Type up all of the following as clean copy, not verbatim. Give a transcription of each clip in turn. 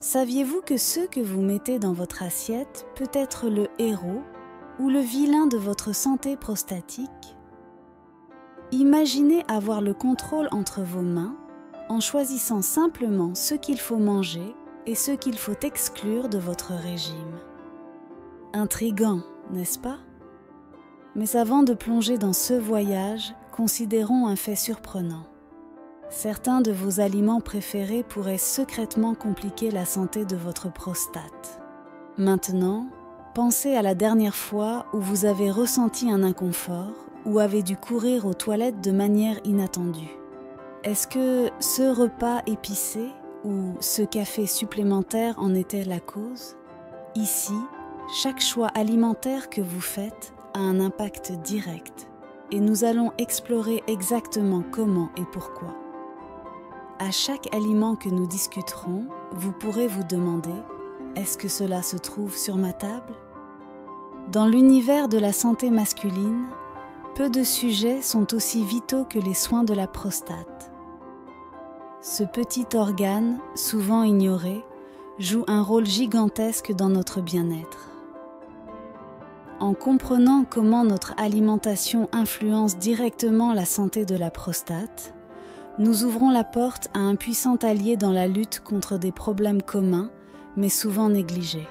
Saviez-vous que ce que vous mettez dans votre assiette peut être le héros ou le vilain de votre santé prostatique? Imaginez avoir le contrôle entre vos mains en choisissant simplement ce qu'il faut manger et ce qu'il faut exclure de votre régime. Intriguant, n'est-ce pas? Mais avant de plonger dans ce voyage, considérons un fait surprenant. Certains de vos aliments préférés pourraient secrètement compliquer la santé de votre prostate. Maintenant, pensez à la dernière fois où vous avez ressenti un inconfort ou avez dû courir aux toilettes de manière inattendue. Est-ce que ce repas épicé ou ce café supplémentaire en était la cause? Ici, chaque choix alimentaire que vous faites a un impact direct et nous allons explorer exactement comment et pourquoi. À chaque aliment que nous discuterons, vous pourrez vous demander « Est-ce que cela se trouve sur ma table ?» Dans l'univers de la santé masculine, peu de sujets sont aussi vitaux que les soins de la prostate. Ce petit organe, souvent ignoré, joue un rôle gigantesque dans notre bien-être. En comprenant comment notre alimentation influence directement la santé de la prostate, nous ouvrons la porte à un puissant allié dans la lutte contre des problèmes communs, mais souvent négligés.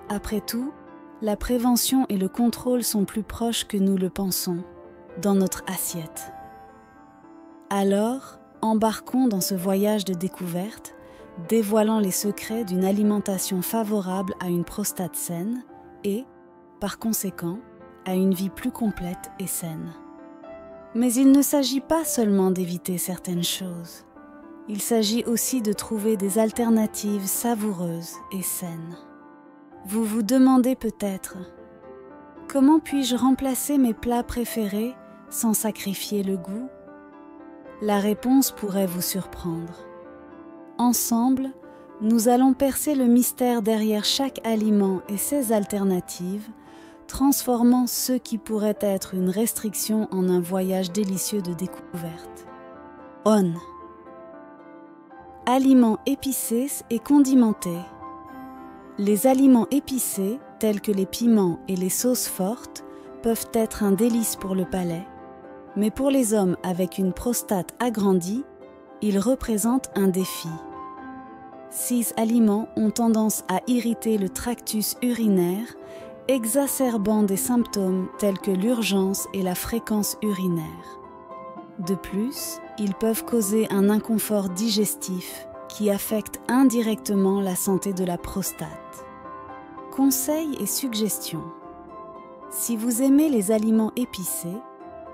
Après tout, la prévention et le contrôle sont plus proches que nous le pensons, dans notre assiette. Alors, embarquons dans ce voyage de découverte, dévoilant les secrets d'une alimentation favorable à une prostate saine et, par conséquent, à une vie plus complète et saine. Mais il ne s'agit pas seulement d'éviter certaines choses. Il s'agit aussi de trouver des alternatives savoureuses et saines. Vous vous demandez peut-être « Comment puis-je remplacer mes plats préférés sans sacrifier le goût ?» La réponse pourrait vous surprendre. Ensemble, nous allons percer le mystère derrière chaque aliment et ses alternatives, transformant ce qui pourrait être une restriction en un voyage délicieux de découverte. On. Aliments épicés et condimentés. Les aliments épicés, tels que les piments et les sauces fortes, peuvent être un délice pour le palais, mais pour les hommes avec une prostate agrandie, ils représentent un défi. Ces aliments ont tendance à irriter le tractus urinaire, exacerbant des symptômes tels que l'urgence et la fréquence urinaire. De plus, ils peuvent causer un inconfort digestif qui affecte indirectement la santé de la prostate. Conseils et suggestions. Si vous aimez les aliments épicés,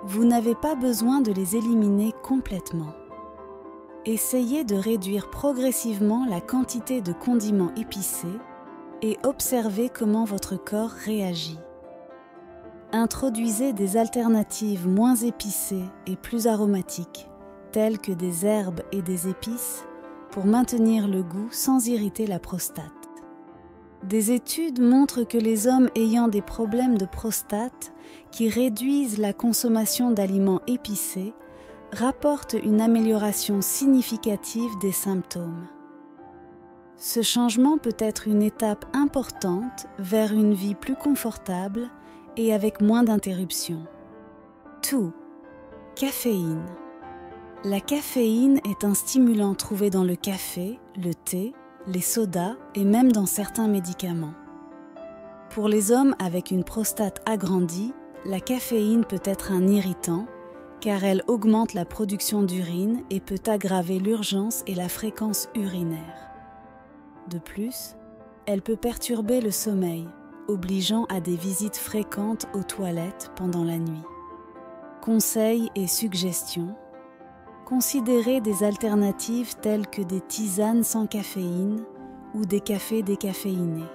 vous n'avez pas besoin de les éliminer complètement. Essayez de réduire progressivement la quantité de condiments épicés et observez comment votre corps réagit. Introduisez des alternatives moins épicées et plus aromatiques, telles que des herbes et des épices, pour maintenir le goût sans irriter la prostate. Des études montrent que les hommes ayant des problèmes de prostate qui réduisent la consommation d'aliments épicés rapportent une amélioration significative des symptômes. Ce changement peut être une étape importante vers une vie plus confortable et avec moins d'interruptions. 2. Caféine. La caféine est un stimulant trouvé dans le café, le thé, les sodas et même dans certains médicaments. Pour les hommes avec une prostate agrandie, la caféine peut être un irritant car elle augmente la production d'urine et peut aggraver l'urgence et la fréquence urinaire. De plus, elle peut perturber le sommeil, obligeant à des visites fréquentes aux toilettes pendant la nuit. Conseils et suggestions. Considérez des alternatives telles que des tisanes sans caféine ou des cafés décaféinés.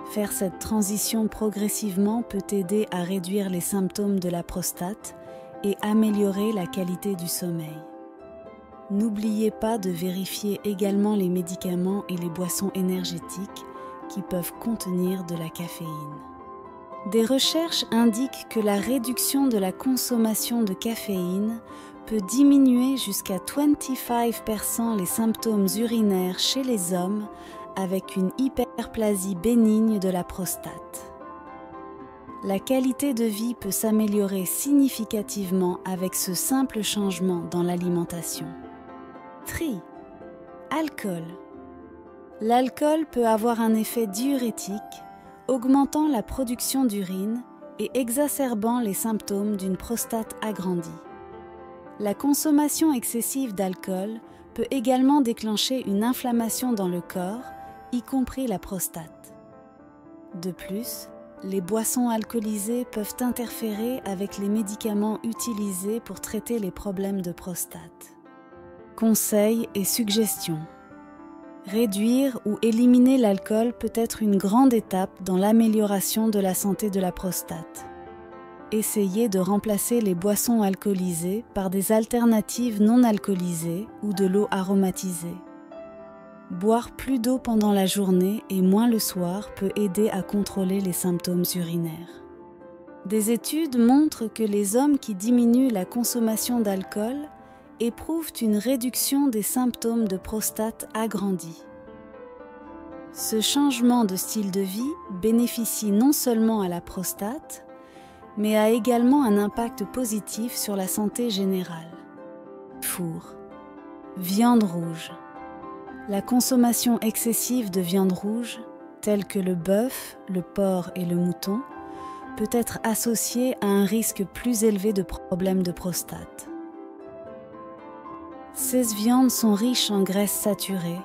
Faire cette transition progressivement peut aider à réduire les symptômes de la prostate et améliorer la qualité du sommeil. N'oubliez pas de vérifier également les médicaments et les boissons énergétiques qui peuvent contenir de la caféine. Des recherches indiquent que la réduction de la consommation de caféine peut diminuer jusqu'à 25% les symptômes urinaires chez les hommes avec une hyperplasie bénigne de la prostate. La qualité de vie peut s'améliorer significativement avec ce simple changement dans l'alimentation. 3. Alcool. L'alcool peut avoir un effet diurétique, augmentant la production d'urine et exacerbant les symptômes d'une prostate agrandie. La consommation excessive d'alcool peut également déclencher une inflammation dans le corps, y compris la prostate. De plus, les boissons alcoolisées peuvent interférer avec les médicaments utilisés pour traiter les problèmes de prostate. Conseils et suggestions. Réduire ou éliminer l'alcool peut être une grande étape dans l'amélioration de la santé de la prostate. Essayez de remplacer les boissons alcoolisées par des alternatives non alcoolisées ou de l'eau aromatisée. Boire plus d'eau pendant la journée et moins le soir peut aider à contrôler les symptômes urinaires. Des études montrent que les hommes qui diminuent la consommation d'alcool éprouvent une réduction des symptômes de prostate agrandie. Ce changement de style de vie bénéficie non seulement à la prostate, mais a également un impact positif sur la santé générale. Four. Viande rouge. La consommation excessive de viande rouge, telle que le bœuf, le porc et le mouton, peut être associée à un risque plus élevé de problèmes de prostate. Ces viandes sont riches en graisses saturées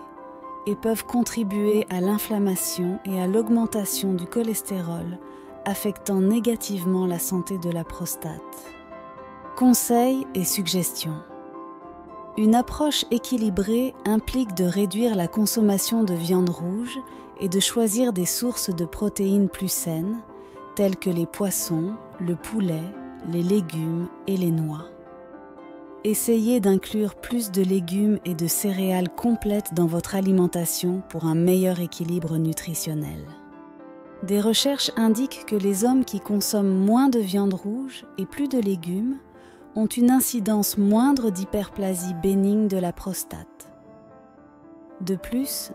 et peuvent contribuer à l'inflammation et à l'augmentation du cholestérol, affectant négativement la santé de la prostate. Conseils et suggestions. Une approche équilibrée implique de réduire la consommation de viande rouge et de choisir des sources de protéines plus saines, telles que les poissons, le poulet, les légumes et les noix. Essayez d'inclure plus de légumes et de céréales complètes dans votre alimentation pour un meilleur équilibre nutritionnel. Des recherches indiquent que les hommes qui consomment moins de viande rouge et plus de légumes ont une incidence moindre d'hyperplasie bénigne de la prostate. De plus,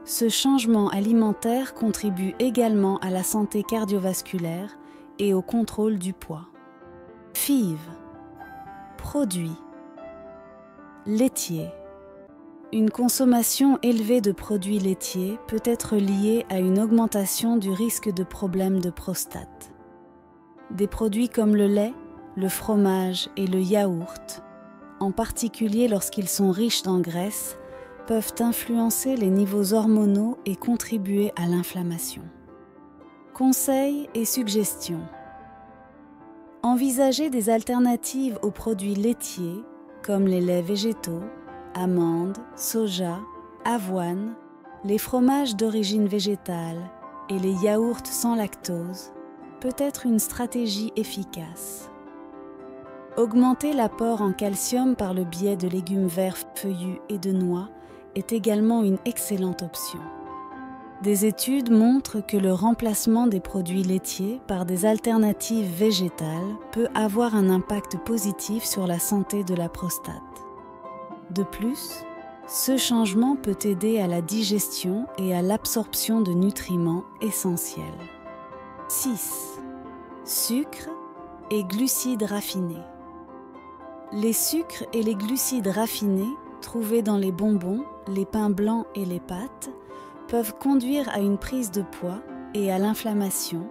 ce changement alimentaire contribue également à la santé cardiovasculaire et au contrôle du poids. FIV. Produits. Laitiers. Une consommation élevée de produits laitiers peut être liée à une augmentation du risque de problèmes de prostate. Des produits comme le lait, le fromage et le yaourt, en particulier lorsqu'ils sont riches en graisse, peuvent influencer les niveaux hormonaux et contribuer à l'inflammation. Conseils et suggestions. Envisagez des alternatives aux produits laitiers comme les laits végétaux, amandes, soja, avoine, les fromages d'origine végétale et les yaourts sans lactose peut être une stratégie efficace. Augmenter l'apport en calcium par le biais de légumes verts feuillus et de noix est également une excellente option. Des études montrent que le remplacement des produits laitiers par des alternatives végétales peut avoir un impact positif sur la santé de la prostate. De plus, ce changement peut aider à la digestion et à l'absorption de nutriments essentiels. 6. Sucre et glucides raffinés. Les sucres et les glucides raffinés, trouvés dans les bonbons, les pains blancs et les pâtes, peuvent conduire à une prise de poids et à l'inflammation,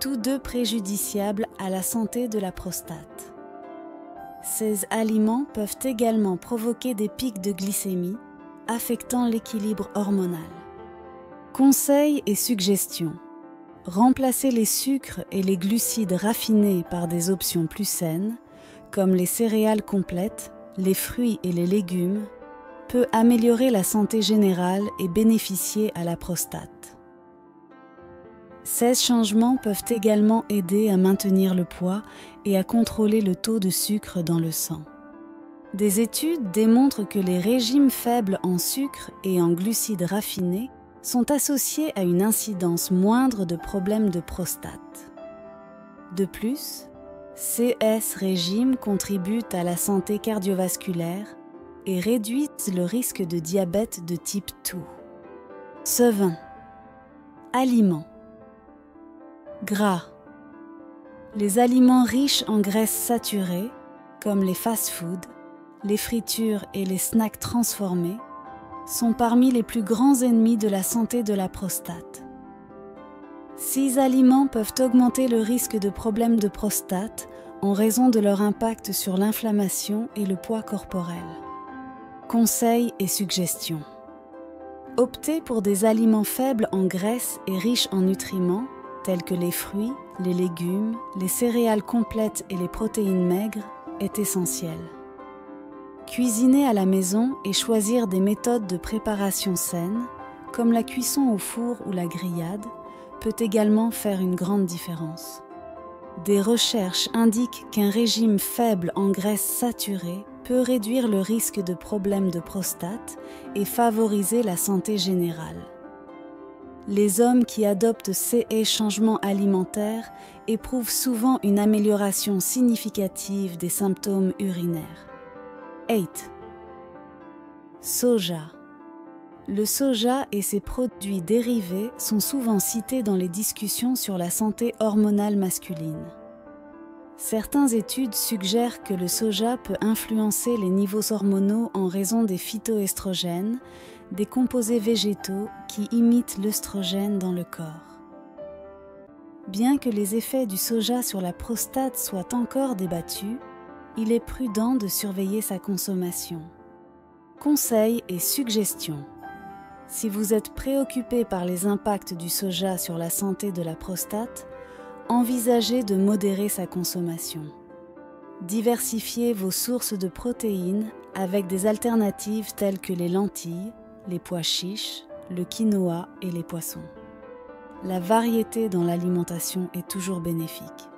tous deux préjudiciables à la santé de la prostate. Ces aliments peuvent également provoquer des pics de glycémie, affectant l'équilibre hormonal. Conseils et suggestions. Remplacez les sucres et les glucides raffinés par des options plus saines, comme les céréales complètes, les fruits et les légumes, peut améliorer la santé générale et bénéficier à la prostate. Ces changements peuvent également aider à maintenir le poids et à contrôler le taux de sucre dans le sang. Des études démontrent que les régimes faibles en sucre et en glucides raffinés sont associés à une incidence moindre de problèmes de prostate. De plus, CS régimes contribuent à la santé cardiovasculaire et réduisent le risque de diabète de type 2. Sevin. Aliments. Gras. Les aliments riches en graisses saturées, comme les fast-foods, les fritures et les snacks transformés, sont parmi les plus grands ennemis de la santé de la prostate. Ces aliments peuvent augmenter le risque de problèmes de prostate en raison de leur impact sur l'inflammation et le poids corporel. Conseils et suggestions. Optez pour des aliments faibles en graisse et riches en nutriments, tels que les fruits, les légumes, les céréales complètes et les protéines maigres, est essentiel. Cuisiner à la maison et choisir des méthodes de préparation saines, comme la cuisson au four ou la grillade, peut également faire une grande différence. Des recherches indiquent qu'un régime faible en graisse saturée peut réduire le risque de problèmes de prostate et favoriser la santé générale. Les hommes qui adoptent ces changements alimentaires éprouvent souvent une amélioration significative des symptômes urinaires. 8. Soja. Le soja et ses produits dérivés sont souvent cités dans les discussions sur la santé hormonale masculine. Certaines études suggèrent que le soja peut influencer les niveaux hormonaux en raison des phytoestrogènes, des composés végétaux qui imitent l'œstrogène dans le corps. Bien que les effets du soja sur la prostate soient encore débattus, il est prudent de surveiller sa consommation. Conseils et suggestions. Si vous êtes préoccupé par les impacts du soja sur la santé de la prostate, envisagez de modérer sa consommation. Diversifiez vos sources de protéines avec des alternatives telles que les lentilles, les pois chiches, le quinoa et les poissons. La variété dans l'alimentation est toujours bénéfique.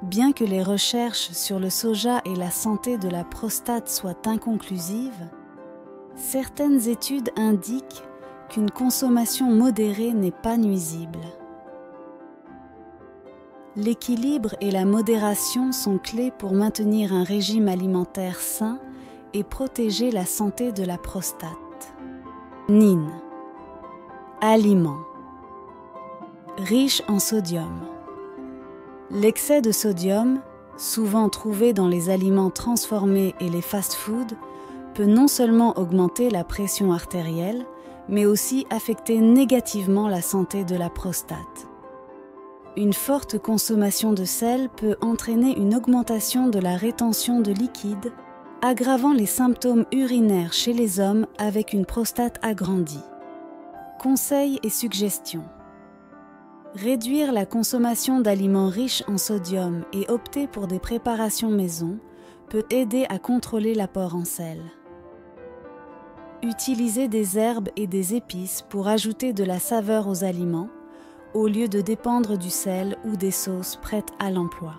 Bien que les recherches sur le soja et la santé de la prostate soient inconclusives, certaines études indiquent qu'une consommation modérée n'est pas nuisible. L'équilibre et la modération sont clés pour maintenir un régime alimentaire sain et protéger la santé de la prostate. NIN. Aliments. Riches en sodium. L'excès de sodium, souvent trouvé dans les aliments transformés et les fast-foods, peut non seulement augmenter la pression artérielle, mais aussi affecter négativement la santé de la prostate. Une forte consommation de sel peut entraîner une augmentation de la rétention de liquide, aggravant les symptômes urinaires chez les hommes avec une prostate agrandie. Conseils et suggestions. Réduire la consommation d'aliments riches en sodium et opter pour des préparations maison peut aider à contrôler l'apport en sel. Utilisez des herbes et des épices pour ajouter de la saveur aux aliments, au lieu de dépendre du sel ou des sauces prêtes à l'emploi.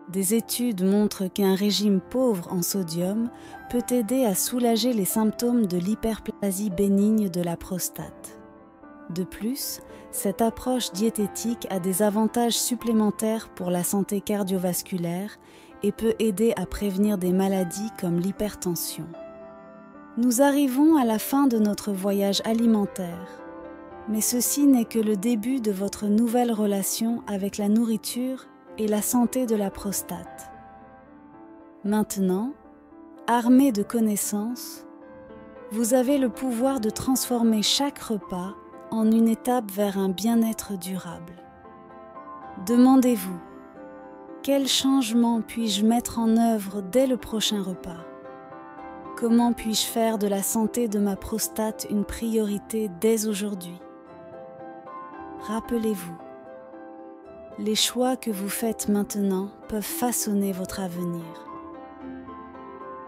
Des études montrent qu'un régime pauvre en sodium peut aider à soulager les symptômes de l'hyperplasie bénigne de la prostate. De plus, cette approche diététique a des avantages supplémentaires pour la santé cardiovasculaire et peut aider à prévenir des maladies comme l'hypertension. Nous arrivons à la fin de notre voyage alimentaire, mais ceci n'est que le début de votre nouvelle relation avec la nourriture et la santé de la prostate. Maintenant, armé de connaissances, vous avez le pouvoir de transformer chaque repas en une étape vers un bien-être durable. Demandez-vous, quel changement puis-je mettre en œuvre dès le prochain repas ? Comment puis-je faire de la santé de ma prostate une priorité dès aujourd'hui ? Rappelez-vous, les choix que vous faites maintenant peuvent façonner votre avenir.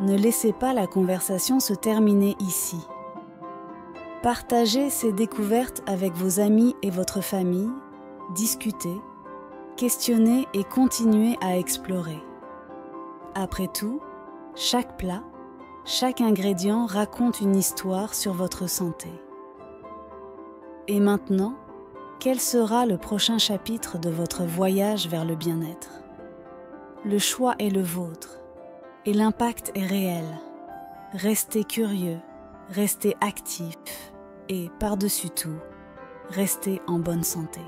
Ne laissez pas la conversation se terminer ici. Partagez ces découvertes avec vos amis et votre famille, discutez, questionnez et continuez à explorer. Après tout, chaque plat, chaque ingrédient raconte une histoire sur votre santé. Et maintenant, quel sera le prochain chapitre de votre voyage vers le bien-être ? le choix est le vôtre et l'impact est réel. Restez curieux, restez actif et, par-dessus tout, restez en bonne santé.